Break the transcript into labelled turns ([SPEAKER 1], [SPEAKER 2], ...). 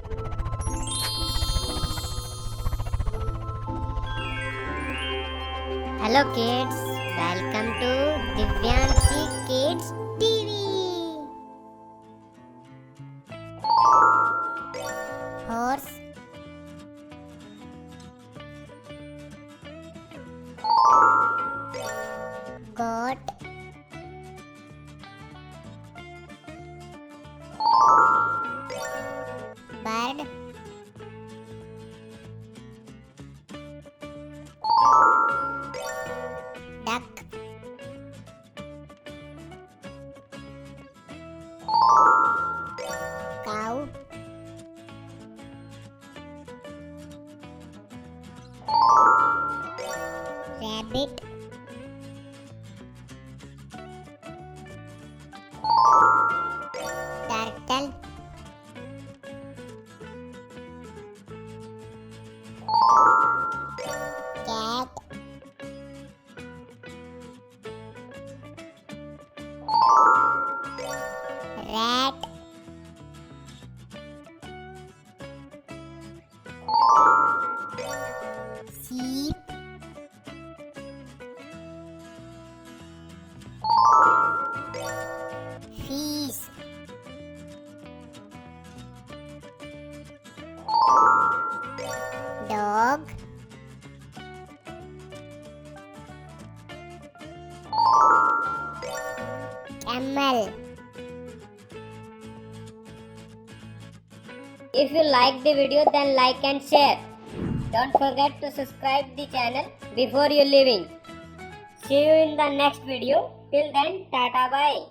[SPEAKER 1] Hello kids, welcome to Divyanshi Kids TV. Horse, goat, bird, duck, cow, rabbit, turtle, cat, rat, sheep, fish, dog, camel. If you like the video, then like and share. Don't forget to subscribe the channel before you leaving. See you in the next video. Till then, tata bye.